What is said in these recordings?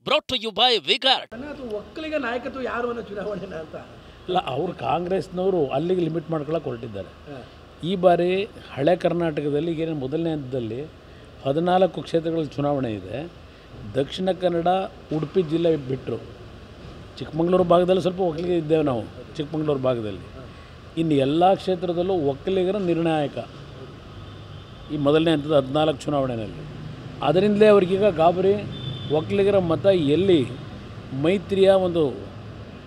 Brought to you by V-Guard. Vokkaliga ನಾಯಕತ್ವ ಯಾರು ಅನ್ನೋ ಚುನಾವಣೆ ಅಂತ ಅಲ್ಲ, ಅವರು ಕಾಂಗ್ರೆಸ್ನವರು ಅಲ್ಲಿಗೆ ಲಿಮಿಟ್ ಮಾಡ್ಕೊಳ್ಳೋಕೆ ಹೊರಟಿದ್ದಾರೆ. ಈ ಬಾರಿ ಹಳೆ ಕರ್ನಾಟಕದಲ್ಲಿ ಈಗೇನು ಮೊದಲನೇ ಹಂತದಲ್ಲಿ 14 ಕ್ಷೇತ್ರಗಳಲ್ಲಿ ಚುನಾವಣೆ ಇದೆ. ದಕ್ಷಿಣ ಕನ್ನಡ, ಉಡುಪಿ ಜಿಲ್ಲೆ ಬಿಟ್ಟರು. ಚಿಕ್ಕಮಗಳೂರು ಭಾಗದಲ್ಲಿ ಸ್ವಲ್ಪ ಒಕ್ಕಲಿಗ ಇದ್ದೇವೆ ನಾವು, ಚಿಕ್ಕಮಗಳೂರು ಭಾಗದಲ್ಲಿ. ಇನ್ನು ಎಲ್ಲ ಕ್ಷೇತ್ರದಲ್ಲೂ ಒಕ್ಕಲಿಗರ ನಿರ್ಣಾಯಕ ಈ ಮೊದಲನೇ ಹಂತದ 14 ಚುನಾವಣೆಯಲ್ಲಿ. ಅದರಿಂದಲೇ ಅವ್ರಿಗೀಗ ಗಾಬರಿ. ಒಕ್ಕಲಿಗರ ಮತ ಎಲ್ಲಿ ಮೈತ್ರಿಯ ಒಂದು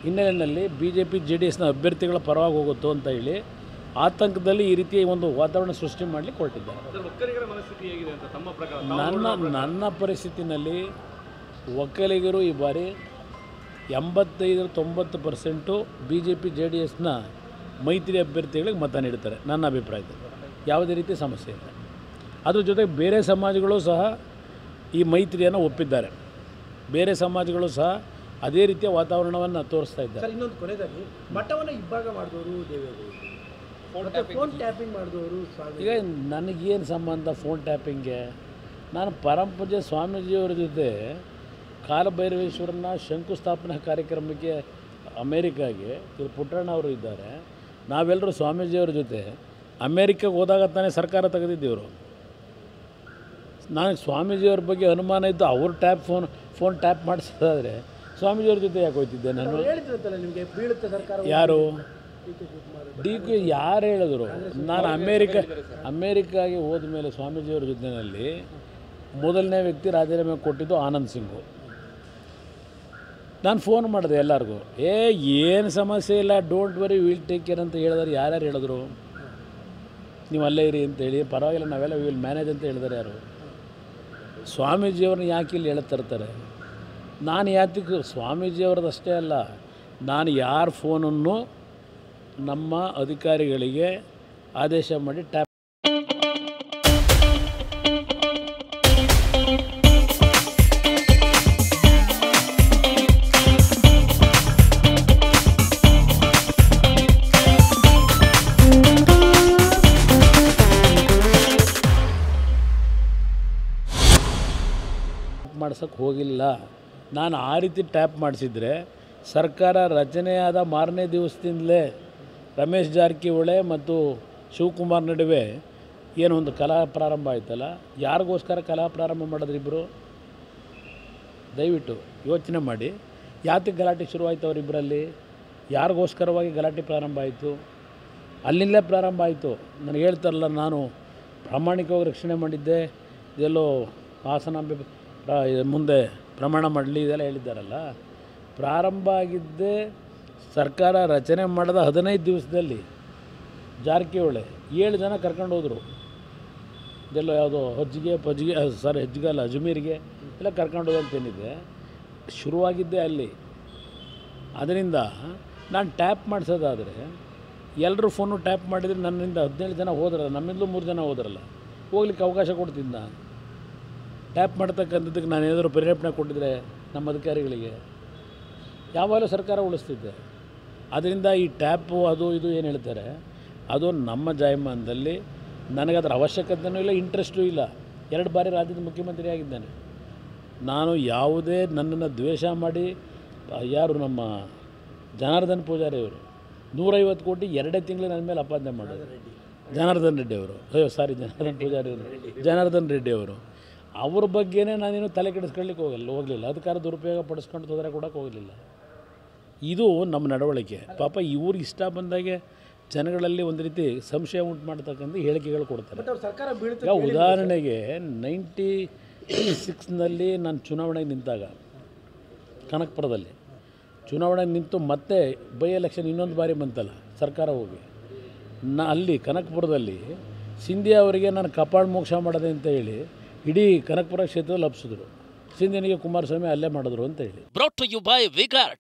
ಹಿನ್ನೆಲೆಯಲ್ಲಿ BJP JDSನ ಅಭ್ಯರ್ಥಿಗಳ ಪರವಾಗಿ ಹೋಗುತ್ತೋ ಅಂತ ಹೇಳಿ ಆತಂಕದಲ್ಲಿ ಈ ರೀತಿಯ ಒಂದು ವಾತಾವರಣ ಸೃಷ್ಟಿ ಮಾಡಲಿಕ್ಕೆ ಹೊರಟಿದ್ದಾರೆ. ನನ್ನ ಪರಿಸ್ಥಿತಿನಲ್ಲಿ ಒಕ್ಕಲಿಗರು ಈ ಬಾರಿ 85-90% BJP JDSನ ಮೈತ್ರಿ ಅಭ್ಯರ್ಥಿಗಳಿಗೆ ಮತ ನೀಡ್ತಾರೆ ನನ್ನ ಅಭಿಪ್ರಾಯದಲ್ಲಿ. ಯಾವುದೇ ರೀತಿ ಸಮಸ್ಯೆ ಇಲ್ಲ. ಅದ್ರ ಜೊತೆಗೆ ಬೇರೆ ಸಮಾಜಗಳು ಸಹ ಈ ಮೈತ್ರಿಯನ್ನು ಒಪ್ಪಿದ್ದಾರೆ. ಬೇರೆ ಸಮಾಜಗಳು ಸಹ ಅದೇ ರೀತಿಯ ವಾತಾವರಣವನ್ನು ತೋರಿಸ್ತಾ ಇದ್ದಾರೆ. ಸರ್, ಇನ್ನೊಂದು ಕೊನೆಯದಾಗಿ ಮಠವನ್ನು ಇಬ್ಬಾಗ ಮಾಡಿದವರು ದೇವೇಗೌಡರು, ಫೋನ್ ಟ್ಯಾಪಿಂಗ್ ಮಾಡಿದವರು ಸ್ವಾಮಿ. ಈಗ ನನಗೇನು ಸಂಬಂಧ ಫೋನ್ ಟ್ಯಾಪಿಂಗ್ಗೆ? ನಾನು ಪರಮಪೂಜ್ಯ ಸ್ವಾಮೀಜಿಯವರ ಜೊತೆ ಕಾಲಭೈರವೇಶ್ವರನ ಶಂಕುಸ್ಥಾಪನಾ ಕಾರ್ಯಕ್ರಮಕ್ಕೆ ಅಮೇರಿಕಾಗೆ ಪುಟ್ಟಣ್ಣ ಅವರು ಇದ್ದಾರೆ. ನಾವೆಲ್ಲರೂ ಸ್ವಾಮೀಜಿಯವರ ಜೊತೆ ಅಮೇರಿಕಾಗೆ ಹೋದಾಗ ತಾನೇ ಸರ್ಕಾರ ತೆಗೆದಿದ್ದೇವರು. ನನಗೆ ಸ್ವಾಮೀಜಿಯವ್ರ ಬಗ್ಗೆ ಅನುಮಾನ ಇದ್ದು ಅವ್ರು ಫೋನ್ ಟ್ಯಾಪ್ ಮಾಡಿಸೋದಾದರೆ ಸ್ವಾಮೀಜಿಯವ್ರ ಜೊತೆ ಯಾಕೆ ಹೋಗ್ತಿದ್ದೆ ನಾನು? ನಿಮಗೆ ಬೀಳುತ್ತೆ ಸರ್ಕಾರ. ಯಾರು DK ಯಾರು ಹೇಳಿದ್ರು? ನಾನು ಅಮೇರಿಕಾಗೆ ಹೋದ ಮೇಲೆ ಸ್ವಾಮೀಜಿಯವ್ರ ಜೊತೆಯಲ್ಲಿ ಮೊದಲನೇ ವ್ಯಕ್ತಿ ರಾಜೀನಾಮೆ ಕೊಟ್ಟಿದ್ದು ಆನಂದ್ ಸಿಂಗು. ನಾನು ಫೋನ್ ಮಾಡಿದೆ ಎಲ್ಲರಿಗೂ, ಏನು ಸಮಸ್ಯೆ ಇಲ್ಲ, don't worry, will take care ಅಂತ ಹೇಳಿದಾರೆ. ಯಾರ್ಯಾರು ಹೇಳಿದ್ರು? ನೀವು ಅಲ್ಲೇ ಇರಿ ಅಂತೇಳಿ, ಪರವಾಗಿಲ್ಲ ನಾವೆಲ್ಲ ವಿಲ್ ಮ್ಯಾನೇಜ್ ಅಂತ ಹೇಳಿದಾರೆ ಯಾರು? ಸ್ವಾಮೀಜಿಯವ್ರನ್ನ ಯಾಕೆ ಇಲ್ಲಿ ಹೇಳ್ತಿರ್ತಾರೆ? ನಾನು ಯಾತಕ್ಕೆ ಸ್ವಾಮೀಜಿಯವ್ರದ್ದಷ್ಟೇ ಅಲ್ಲ, ನಾನು ಯಾರ ಫೋನನ್ನು ನಮ್ಮ ಅಧಿಕಾರಿಗಳಿಗೆ ಆದೇಶ ಮಾಡಿ ಟ್ಯಾಪ್ ಮಾಡ್ಸೋಕ್ಕೆ ಹೋಗಿಲ್ಲ. ನಾನು ಆ ರೀತಿ ಟ್ಯಾಪ್ ಮಾಡಿಸಿದರೆ ಸರ್ಕಾರ ರಚನೆಯಾದ ಮಾರನೇ ದಿವಸದಿಂದಲೇ ರಮೇಶ್ ಜಾರಕಿಹೊಳಿ ಮತ್ತು ಶಿವಕುಮಾರ್ ನಡುವೆ ಏನೋ ಒಂದು ಕಲಹ ಪ್ರಾರಂಭ ಆಯ್ತಲ್ಲ. ಯಾರಿಗೋಸ್ಕರ ಕಲಹ ಪ್ರಾರಂಭ ಮಾಡಿದ್ರಿಬ್ಬರು? ದಯವಿಟ್ಟು ಯೋಚನೆ ಮಾಡಿ. ಯಾತಕ್ಕೆ ಗಲಾಟೆ ಶುರುವಾಯಿತು ಅವರಿಬ್ಬರಲ್ಲಿ? ಯಾರಿಗೋಸ್ಕರವಾಗಿ ಗಲಾಟೆ ಪ್ರಾರಂಭ ಆಯಿತು? ಅಲ್ಲಿಂದಲೇ ಪ್ರಾರಂಭ ಆಯಿತು. ನನಗೆ ಹೇಳ್ತಾರಲ್ಲ, ನಾನು ಪ್ರಾಮಾಣಿಕವಾಗಿ ರಕ್ಷಣೆ ಮಾಡಿದ್ದೆ, ಇದೆಲ್ಲೋ ಹಾಸನಾಂಬೆ ಮುಂದೆ ಪ್ರಮಾಣ ಮಾಡಲಿ ಇದೆಲ್ಲ ಹೇಳಿದ್ದಾರಲ್ಲ. ಪ್ರಾರಂಭ ಆಗಿದ್ದೇ ಸರ್ಕಾರ ರಚನೆ ಮಾಡಿದ 15 ದಿವಸದಲ್ಲಿ ಜಾರಕಿಹೊಳಿ 7 ಜನ ಕರ್ಕೊಂಡು ಹೋದರು. ಇದೆಲ್ಲೋ ಯಾವುದೋ ಹೆಜ್ಜಿಗೆ ಅಜ್ಮೀರಿಗೆ ಎಲ್ಲ ಕರ್ಕೊಂಡು ಹೋದಂತೇನಿದೆ, ಶುರುವಾಗಿದ್ದೇ ಅಲ್ಲಿ. ಅದರಿಂದ ನಾನು ಟ್ಯಾಪ್ ಮಾಡಿಸೋದಾದರೆ ಎಲ್ಲರೂ ಫೋನು ಟ್ಯಾಪ್ ಮಾಡಿದರೆ ನನ್ನಿಂದ 17 ಜನ ಹೋದ್ರಲ್ಲ, ನಮ್ಮಿಂದಲೂ 3 ಜನ ಹೋದ್ರಲ್ಲ, ಹೋಗ್ಲಿಕ್ಕೆ ಅವಕಾಶ ಕೊಡ್ತಿದ್ದ ನಾನು. ಟ್ಯಾಪ್ ಮಾಡ್ತಕ್ಕಂಥದ್ದಕ್ಕೆ ನಾನು ಏನಾದರೂ ಪ್ರೇರೇಪಣೆ ಕೊಟ್ಟಿದ್ದರೆ ನಮ್ಮ ಅಧಿಕಾರಿಗಳಿಗೆ ಯಾವಾಗಲೂ ಸರ್ಕಾರ ಉಳಿಸ್ತಿದ್ದೆ. ಅದರಿಂದ ಈ ಟ್ಯಾಪು ಅದು ಇದು ಏನು ಹೇಳ್ತಾರೆ, ಅದು ನಮ್ಮ ಜಾಯಮಾನದಲ್ಲಿ ನನಗದರ ಅವಶ್ಯಕತೆಯೂ ಇಲ್ಲ, ಇಂಟ್ರೆಸ್ಟೂ ಇಲ್ಲ. 2 ಬಾರಿ ರಾಜ್ಯದ ಮುಖ್ಯಮಂತ್ರಿ ಆಗಿದ್ದೇನೆ. ನಾನು ಯಾವುದೇ ನನ್ನನ್ನು ದ್ವೇಷ ಮಾಡಿ ಯಾರು ನಮ್ಮ ಜನಾರ್ದನ್ ಪೂಜಾರಿ ಅವರು 150 ಕೋಟಿ 2 ತಿಂಗಳು ನನ್ನ ಮೇಲೆ ಅಪಾದನೆ ಮಾಡೋದು. ಜನಾರ್ದನ್ ರೆಡ್ಡಿ ಅವರು, ಜನಾರ್ದನ್ ಪೂಜಾರಿ ಅವರು, ಜನಾರ್ದನ್ ರೆಡ್ಡಿ ಅವರು, ಅವ್ರ ಬಗ್ಗೆನೇ ನಾನೇನು ತಲೆ ಕೆಡಿಸ್ಕೊಳ್ಳಿಕ್ಕೆ ಹೋಗಲಿಲ್ಲ. ಅಧಿಕಾರ ದುರುಪಯೋಗ ಪಡಿಸ್ಕೊಂಡು ತೊಂದರೆ ಕೊಡೋಕ್ಕೆ ಹೋಗಲಿಲ್ಲ. ಇದು ನಮ್ಮ ನಡವಳಿಕೆ. ಪಾಪ ಇವ್ರಿಗೆ ಇಷ್ಟ ಬಂದಾಗೆ ಜನಗಳಲ್ಲಿ ಒಂದು ರೀತಿ ಸಂಶಯ ಉಂಟು ಮಾಡ್ತಕ್ಕಂಥ ಹೇಳಿಕೆಗಳು ಕೊಡ್ತಾರೆ. ಈಗ ಉದಾಹರಣೆಗೆ 96ನಲ್ಲಿ ನಾನು ಚುನಾವಣೆಗೆ ನಿಂತಾಗ ಕನಕಪುರದಲ್ಲಿ ಚುನಾವಣೆಗೆ ನಿಂತು ಮತ್ತೆ ಬೈ ಎಲೆಕ್ಷನ್ ಇನ್ನೊಂದು ಬಾರಿ ಬಂತಲ್ಲ ಸರ್ಕಾರ ಹೋಗಿ, ಅಲ್ಲಿ ಕನಕಪುರದಲ್ಲಿ ಸಿಂಧಿಯಾ ಅವರಿಗೆ ನಾನು ಕಪಾಳ ಮೋಕ್ಷ ಮಾಡೋದೆ ಅಂತ ಹೇಳಿ ಇಡೀ ಕನಕಪುರ ಕ್ಷೇತ್ರದಲ್ಲಿ ಹಬ್ಸಿದ್ರು. ಸಿಂಧಿಯನಿಗೆ ಕುಮಾರಸ್ವಾಮಿ ಅಲ್ಲೇ ಮಾಡಿದ್ರು ಅಂತ ಹೇಳಿ. Brought to you by V-Guard.